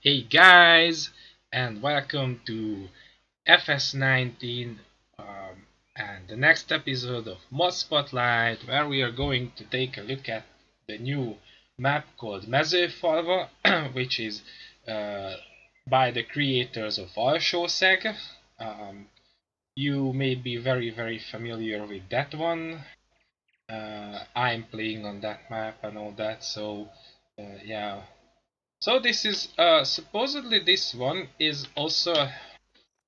Hey guys, and welcome to FS19 and the next episode of Modspotlight, where we are going to take a look at the new map called Mezőfalva, which is uh, by the creators of allright. You may be very familiar with that one. I'm playing on that map and all that, so yeah. So this is supposedly this one is also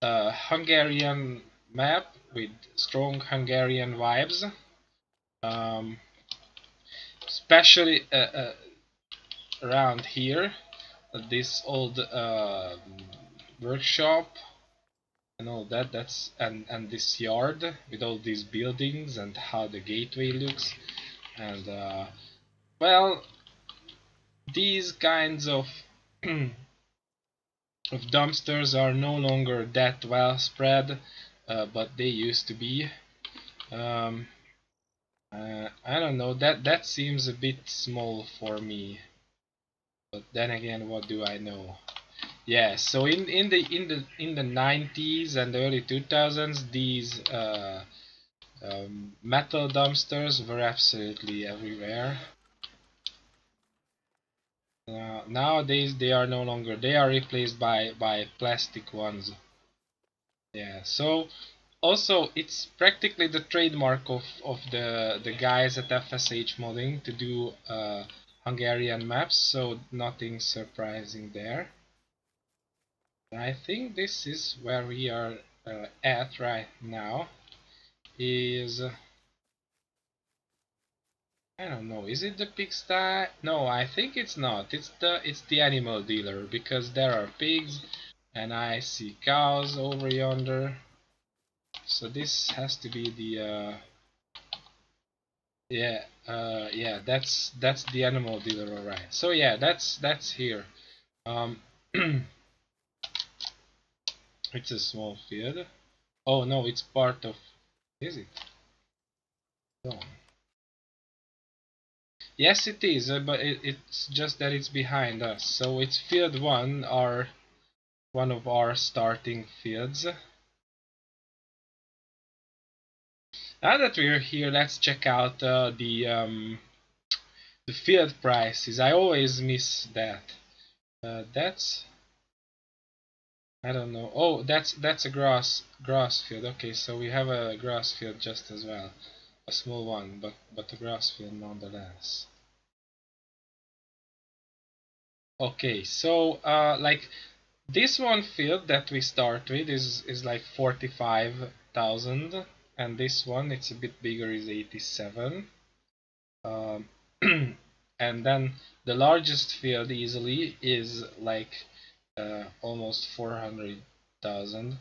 a Hungarian map with strong Hungarian vibes, um, especially around here, this old workshop and all that. And this yard with all these buildings and how the gateway looks. And well, these kinds of dumpsters are no longer that well spread, but they used to be. Um, I don't know. That seems a bit small for me. But then again, what do I know? Yeah. So in the 90s and the early 2000s, these metal dumpsters were absolutely everywhere. Nowadays they are no longer. They are replaced by plastic ones. Yeah. So also, it's practically the trademark of the guys at FSH Modding to do Hungarian maps, so nothing surprising there. I think this is where we are at right now. Is I don't know. Is it the pigsty? No, I think it's not. It's the animal dealer because there are pigs, and I see cows over yonder. So this has to be the yeah, yeah, that's the animal dealer, alright. So yeah, that's here. Um, it's a small field. Oh no, it's part of. Is it? No. Yes, it is, but it's just that it's behind us. So it's field one, our one of our starting fields. Now that we're here, let's check out the field prices. I always miss that. That's I don't know. Oh, that's a grass field. Okay, so we have a grass field just as well, a small one, but a grass field nonetheless. Okay, so like this one field that we start with is like 45,000, and this one it's a bit bigger is 87. Um, and then the largest field easily is like almost 400,000.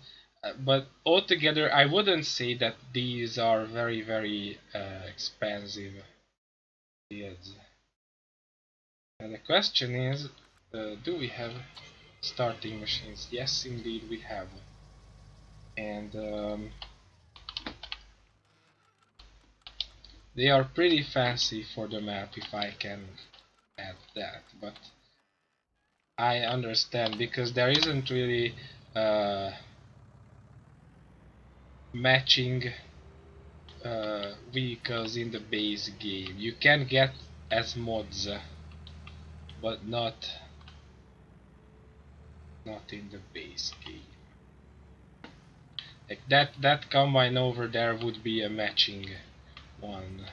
But altogether, I wouldn't say that these are very expensive fields. And the question is, do we have starting machines? Yes, indeed we have. And they are pretty fancy for the map, if I can add that. But I understand because there isn't really uh, matching vehicles in the base game. You can get as mods, but not in the base game. Like that combine over there would be a matching one,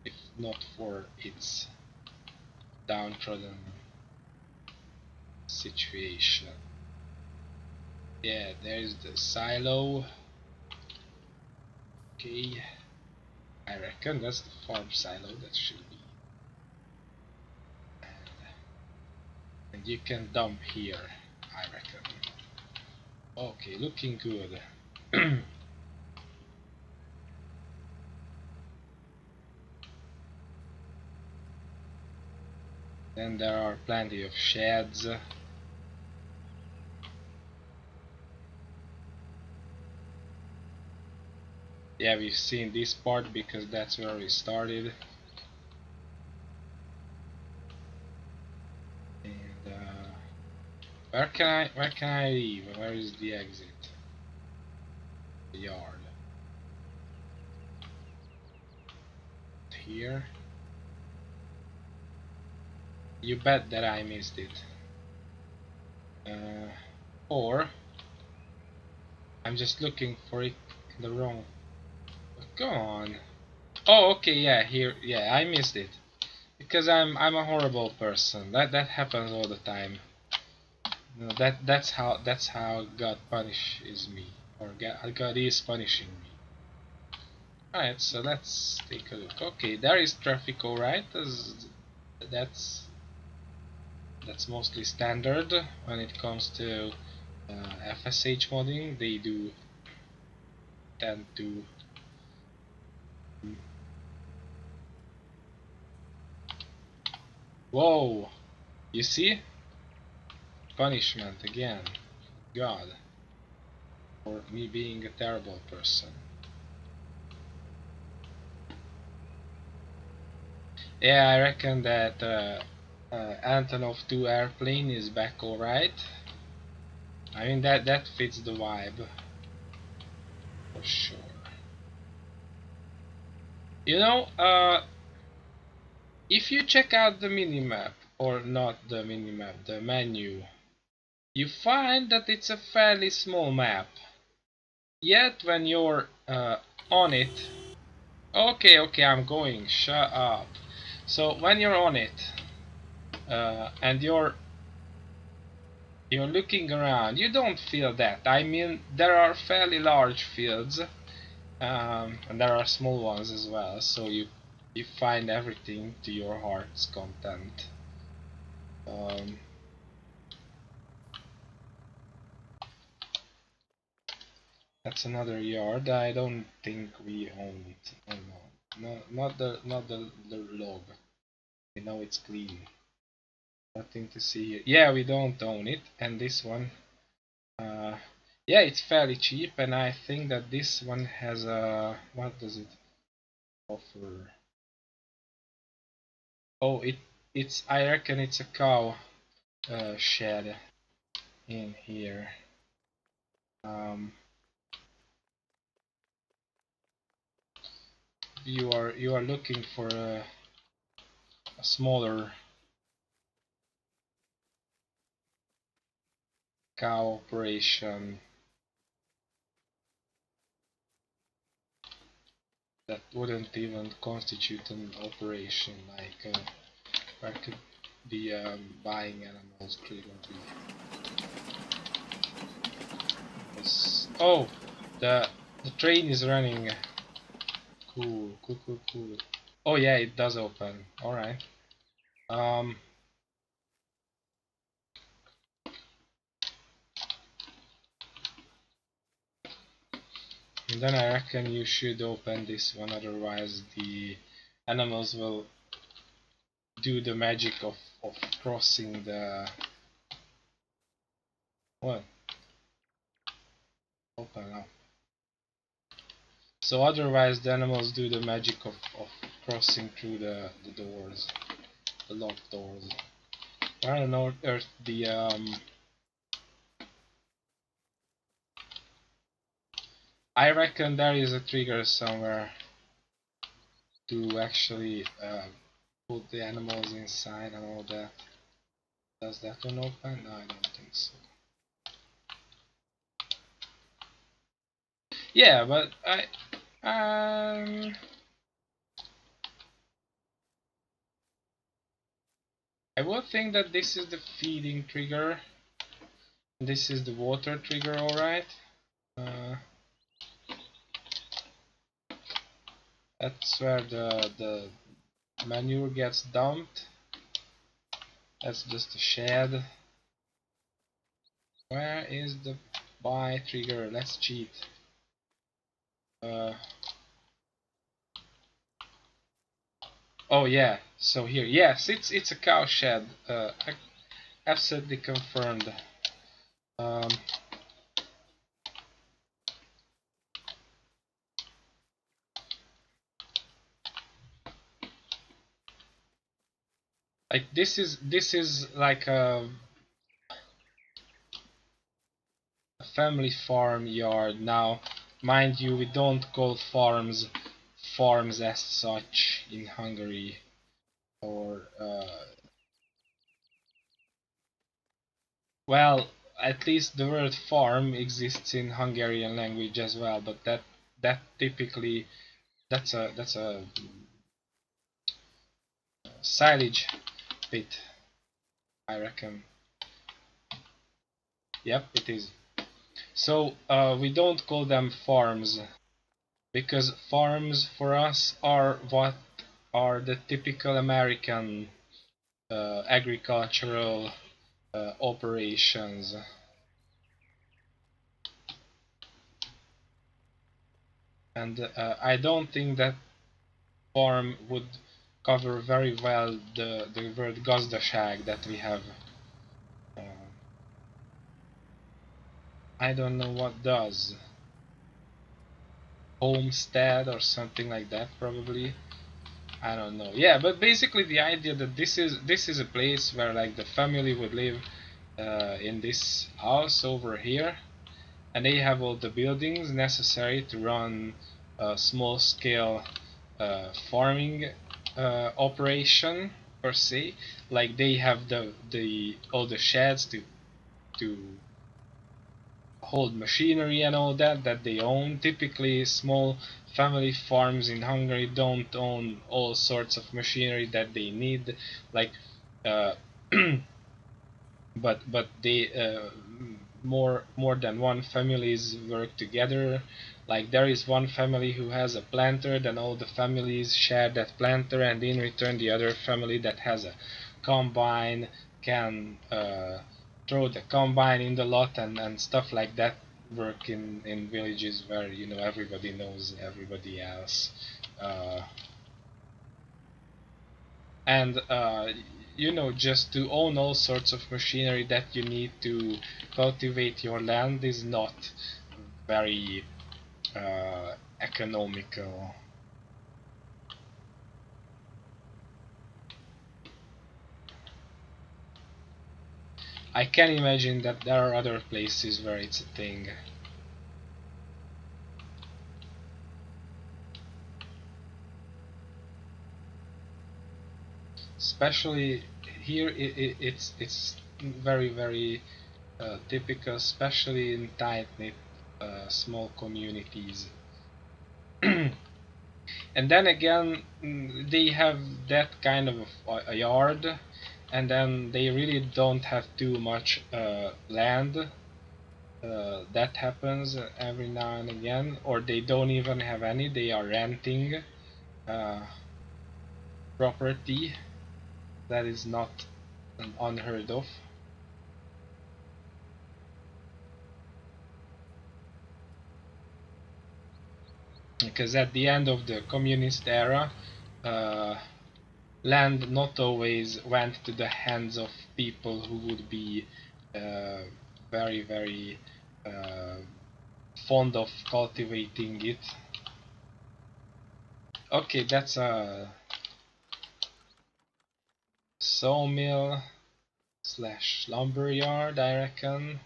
if not for its downtrodden situation. Yeah, there's the silo. Okay, I reckon that's the farm silo that should be. And you can dump here, I reckon. Okay, looking good. Then there are plenty of sheds. Yeah, we've seen this part because that's where we started. And Where can I leave? Where is the exit? The yard. Here. You bet that I missed it. Or I'm just looking for it in the wrong. Go on. Oh, okay, yeah, here, yeah, I missed it because I'm a horrible person. That happens all the time. You know, that's how God punishes me, or God is punishing me. Alright, so let's take a look. Okay, there is traffic, alright. That's that's mostly standard when it comes to FSH modding. They do tend to whoa, you see? Punishment again. God. For me being a terrible person. Yeah, I reckon that Antonov 2 airplane is back alright. I mean that fits the vibe. For sure. You know, if you check out the minimap, or not the minimap, the menu, you find that it's a fairly small map. Yet when you're on it, okay, I'm going, shut up. So when you're on it, and you're looking around, you don't feel that. I mean, there are fairly large fields, and there are small ones as well, so you find everything to your heart's content. That's another yard. I don't think we own it. Oh no, not the log. We know it's clean. Nothing to see here. Yeah, we don't own it. And this one, yeah, it's fairly cheap. And I think that this one has a, what does it offer? Oh, it's I reckon it's a cow shed in here. You are looking for a smaller cow operation that wouldn't even constitute an operation, like where could the buying animals trigger be? Oh, the train is running. Cool. Oh yeah, it does open. All right. And then I reckon you should open this one, otherwise the animals will do the magic of crossing the... What? Open up. So otherwise the animals do the magic of crossing through the doors, the locked doors. Where on earth the I reckon there is a trigger somewhere to actually put the animals inside and all that. Does that one open? No, I don't think so. Yeah, but I would think that this is the feeding trigger. This is the water trigger, alright. That's where the manure gets dumped. That's just a shed. Where is the buy trigger? Let's cheat. Oh yeah, so here, yes, it's a cow shed. Absolutely confirmed. Like this is like a family farm yard. Now, mind you, we don't call farms as such in Hungary, or well, at least the word farm exists in Hungarian language as well, but that typically that's a silage pit, I reckon. Yep, it is. So we don't call them farms, because farms for us are what are the typical American agricultural operations. And I don't think that farm would cover very well the word gazdaság that we have. I don't know what does. Homestead or something like that, probably. I don't know. Yeah, but basically the idea that this is a place where like the family would live in this house over here, and they have all the buildings necessary to run a small scale farming operation per se. Like they have all the sheds to hold machinery and all that they own. Typically small family farms in Hungary don't own all sorts of machinery that they need, like but they more than one families work together. Like there is one family who has a planter, then all the families share that planter, and in return the other family that has a combine can throw the combine in the lot, and stuff like that work in villages where, you know, everybody knows everybody else. And you know, just to own all sorts of machinery that you need to cultivate your land is not very economical. I can imagine that there are other places where it's a thing. Especially here, it's very typical, especially in tight-knit small communities. And then again, they have that kind of a yard, and then they really don't have too much land. That happens every now and again, or they don't even have any, they are renting property. That is not unheard of. Because at the end of the communist era, land not always went to the hands of people who would be very fond of cultivating it. Okay, that's a sawmill slash lumber yard, I reckon.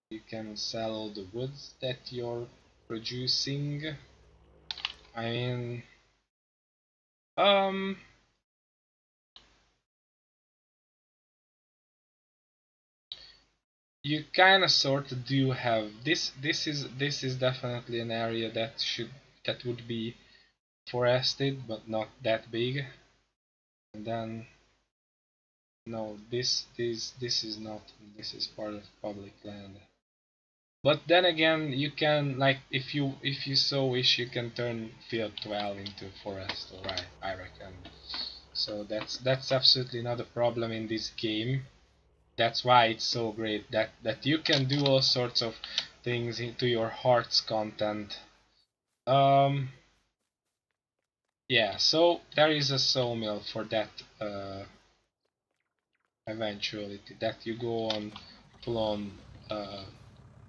You can sell all the woods that you're producing. I mean, you kind of sort of do have this. This is definitely an area that would be forested, but not that big. And then no, this is not. This is part of public land. But then again, you can, like, if you so wish, you can turn field 12 into forest, alright, I reckon. So that's absolutely not a problem in this game. That's why it's so great that you can do all sorts of things into your heart's content. Yeah, so there is a sawmill for that eventuality, that you go on full on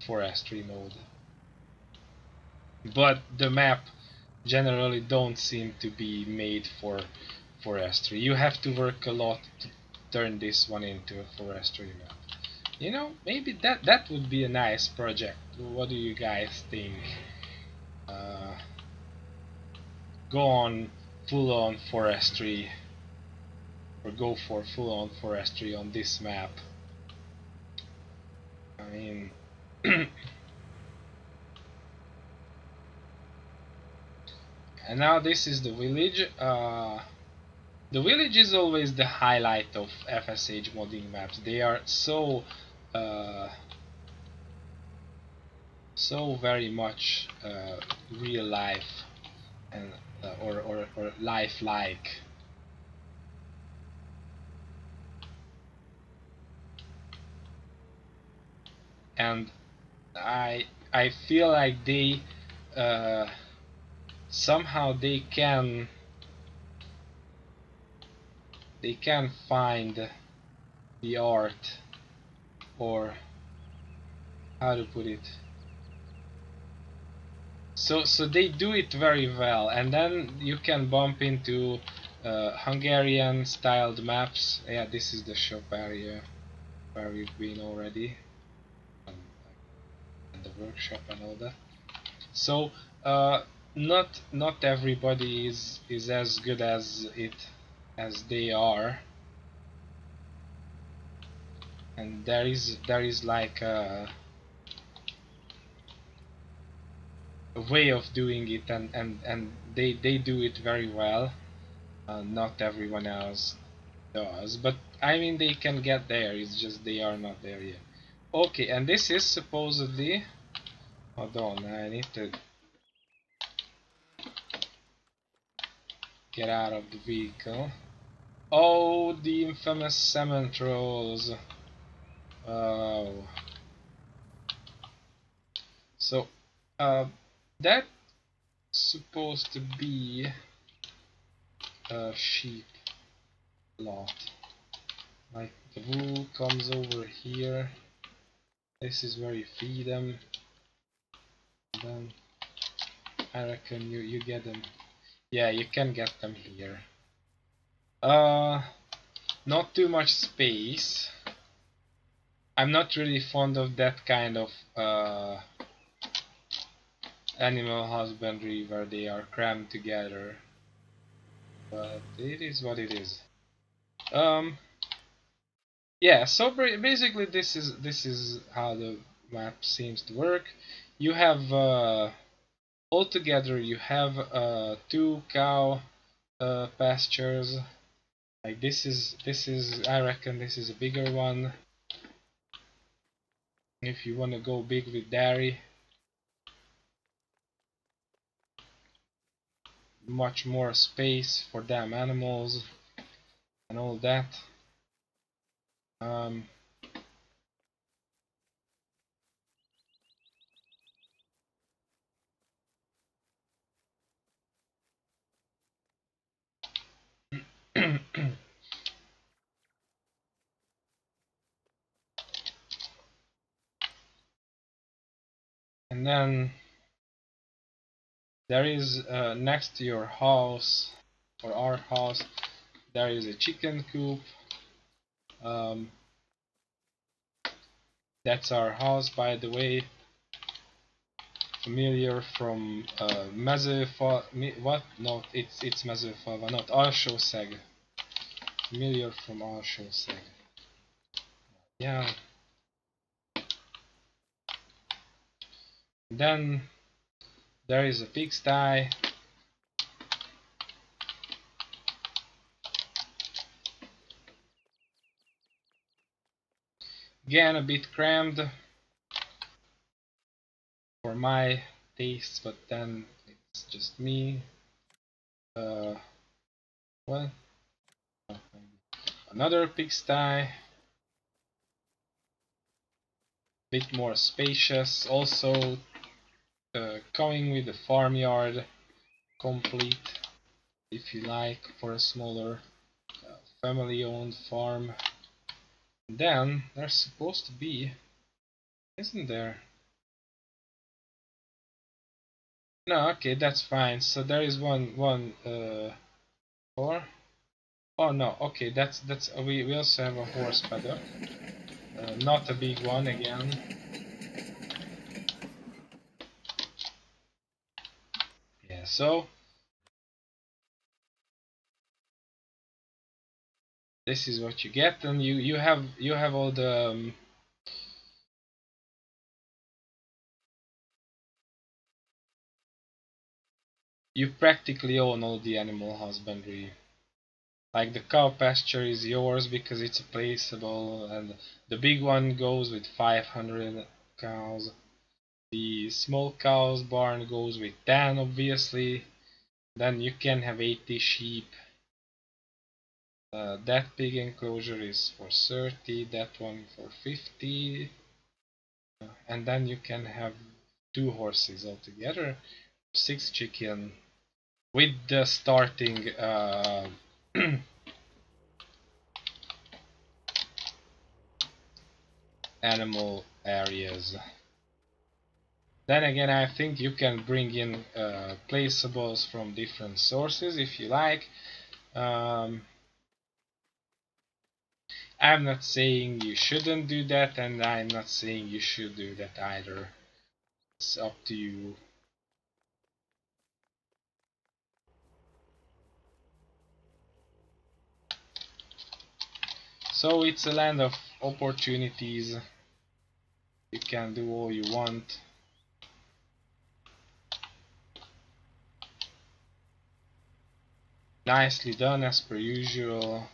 forestry mode. But the map generally don't seem to be made for forestry. You have to work a lot to turn this one into a forestry map. You know, maybe that would be a nice project. What do you guys think? Uh, Go on full on forestry, or go for full on forestry on this map. I mean, and now this is the village. The village is always the highlight of FSH modding maps. They are uh, so very much real life and or lifelike. And I feel like they uh, somehow they can find the art, or how to put it. So they do it very well, and then you can bump into Hungarian styled maps. Yeah, this is the shop area where we've been already, and, and the workshop and all that. So not everybody is as good as they are, and there is like a way of doing it, and they do it very well. Not everyone else does, but I mean they can get there, it's just they are not there yet. Okay, and this is supposedly, hold on, I need to get out of the vehicle. Oh, the infamous cement rolls. Oh, so that's supposed to be a sheep lot. Like the wool comes over here. This is where you feed them. And then I reckon you get them. Yeah, you can get them here. Not too much space. I'm not really fond of that kind of animal husbandry where they are crammed together. But it is what it is. Yeah, so basically this is how the map seems to work. You have altogether you have 2 cow pastures. Like this is I reckon this is a bigger one. If you want to go big with dairy, much more space for damn animals and all that. Um, and then there is next to your house, or our house, there is a chicken coop. Um, that's our house, by the way. Familiar from Mezőfalva. What? No, it's Mezőfalva, not Alsószeg. Familiar from Alsószeg. Yeah. Then there is a pigsty. Again, a bit crammed for my tastes, but then it's just me. What? Oh, another pigsty. Bit more spacious. Also, coming with a farmyard, complete, if you like, for a smaller family-owned farm. And then there's supposed to be, isn't there? No, okay, that's fine. So there is one or oh no, okay, that's we also have a horse paddock. not a big one again. Yeah, so this is what you get, and you have all the you practically own all the animal husbandry. Like the cow pasture is yours because it's placeable, and the big one goes with 500 cows. The small cows barn goes with 10, obviously. Then you can have 80 sheep. That pig enclosure is for 30, that one for 50. And then you can have 2 horses altogether, 6 chicken, with the starting animal areas. Then again, I think you can bring in placeables from different sources if you like. I'm not saying you shouldn't do that, and I'm not saying you should do that either. It's up to you. So it's a land of opportunities. You can do all you want. Nicely done as per usual.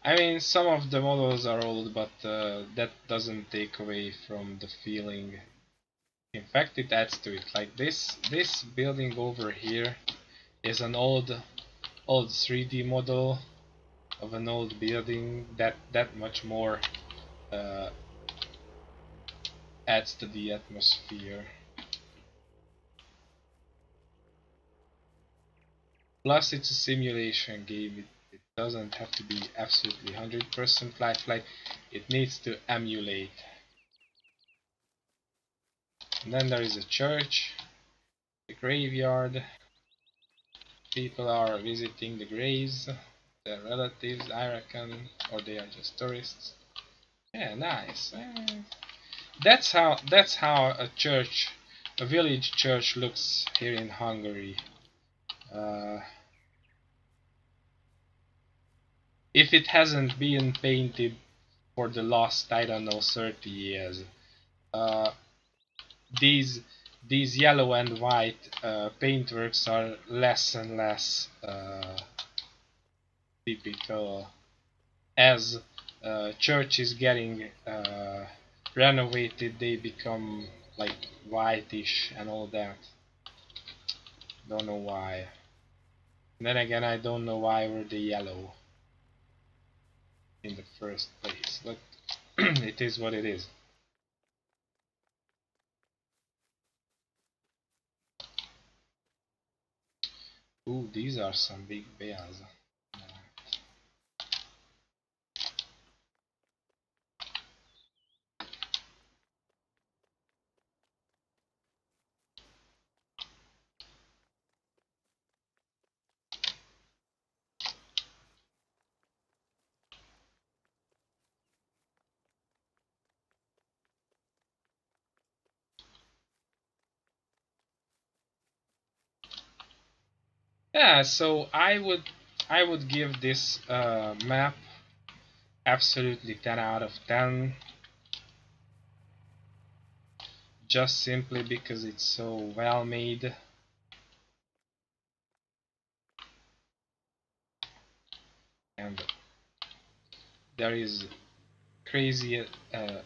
I mean, some of the models are old, but that doesn't take away from the feeling. In fact, it adds to it. Like this building over here is an old 3D model of an old building. That much more adds to the atmosphere. Plus, it's a simulation game. It doesn't have to be absolutely 100% lifelike. It needs to emulate. And then there is a church, the graveyard. People are visiting the graves, their relatives, I reckon, or they are just tourists. Yeah, nice. That's how a church, a village church looks here in Hungary. If it hasn't been painted for the last, I don't know, 30 years. Uh, these these yellow and white paintworks are less and less typical as church is getting renovated. They become like whitish and all that. Don't know why. And then again, I don't know why were they yellow in the first place, but it is what it is. Ooh, these are some big bears. Yeah, so I would give this map absolutely 10 out of 10, just simply because it's so well made. And there is crazy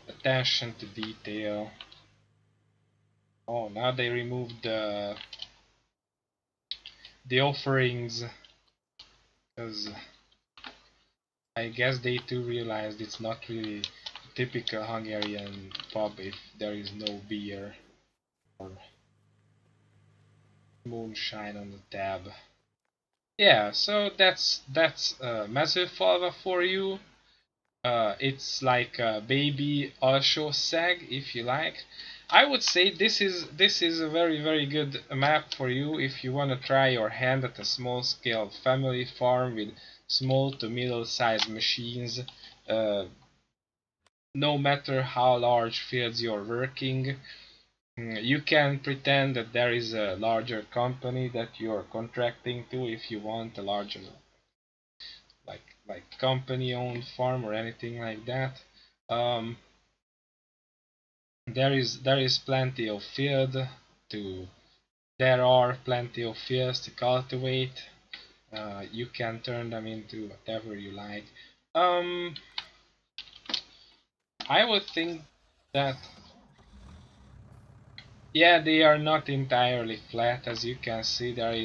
attention to detail. Oh, now they removed the offerings, because I guess they too realized it's not really a typical Hungarian pub if there is no beer or moonshine on the tab. Yeah, so that's Mezőfalva for you. It's like a baby alsószeg, if you like. I would say this is a very good map for you if you want to try your hand at a small scale family farm with small to middle sized machines. Uh, no matter how large fields you're working, you can pretend that there is a larger company that you're contracting to if you want a larger like company owned farm or anything like that. Um, there is plenty of field to there are plenty of fields to cultivate. You can turn them into whatever you like. Um, I would think that yeah, they are not entirely flat. As you can see, uh,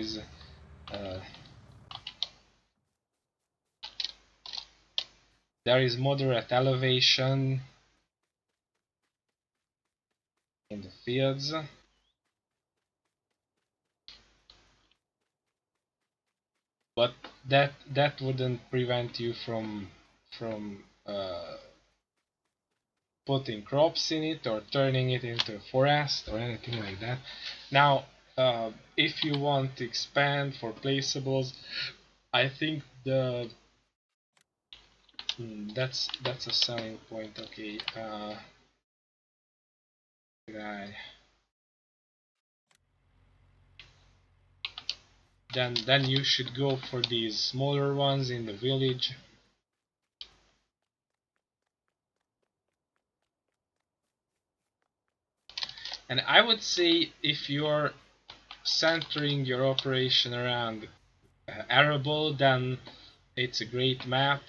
there is moderate elevation in the fields, but that wouldn't prevent you from putting crops in it or turning it into a forest or anything like that. Now, if you want to expand for placeables, I think that's a selling point. Okay, I, then you should go for these smaller ones in the village. And I would say if you're centering your operation around arable, then it's a great map.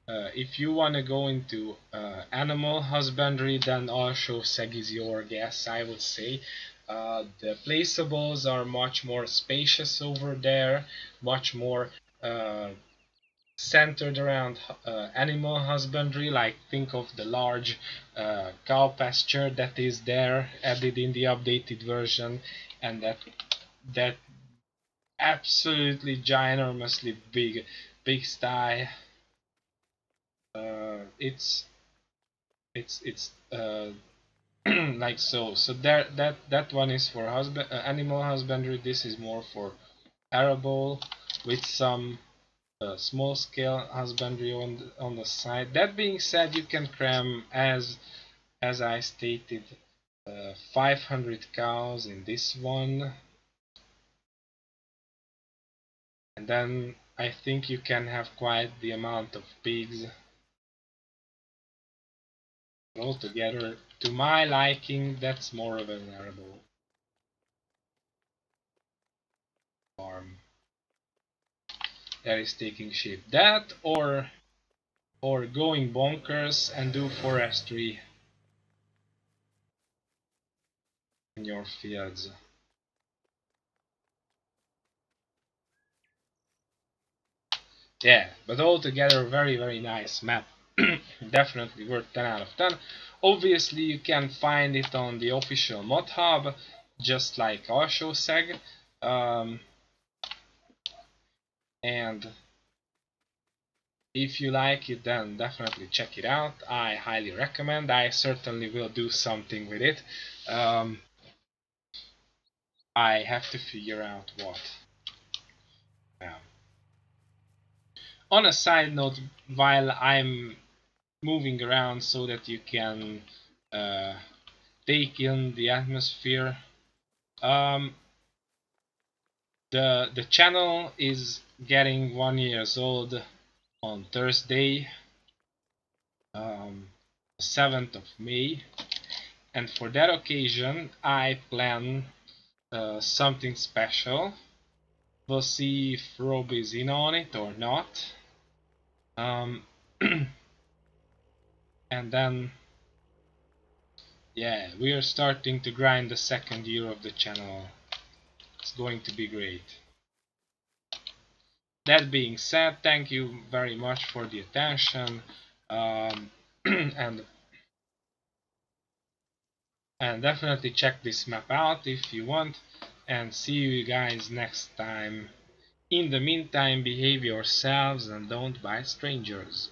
If you want to go into animal husbandry, then also Seg is your guess, I would say. The placeables are much more spacious over there, much more uh, centered around animal husbandry. Like think of the large cow pasture that is there, added in the updated version, and that absolutely ginormously big sty. It's like so. So there that one is for animal husbandry. This is more for arable with some small scale husbandry on the side. That being said, you can cram as I stated 500 cows in this one, and then I think you can have quite the amount of pigs altogether. To my liking, that's more of an arable farm that is taking shape. That or going bonkers and do forestry in your fields. Yeah, but altogether very nice map. Definitely worth 10 out of 10. Obviously you can find it on the official mod hub, just like also Seg. And if you like it, then definitely check it out. I highly recommend. I certainly will do something with it. Um, I have to figure out what. Yeah. On a side note, while I'm moving around so that you can uh, take in the atmosphere, um, the channel is getting 1 year old on Thursday, 7th of May, and for that occasion I plan something special. We'll see if Rob is in on it or not. Um, and then yeah, we are starting to grind the 2nd year of the channel. It's going to be great. That being said, thank you very much for the attention, and definitely check this map out if you want, and see you guys next time. In the meantime, behave yourselves and don't bite strangers.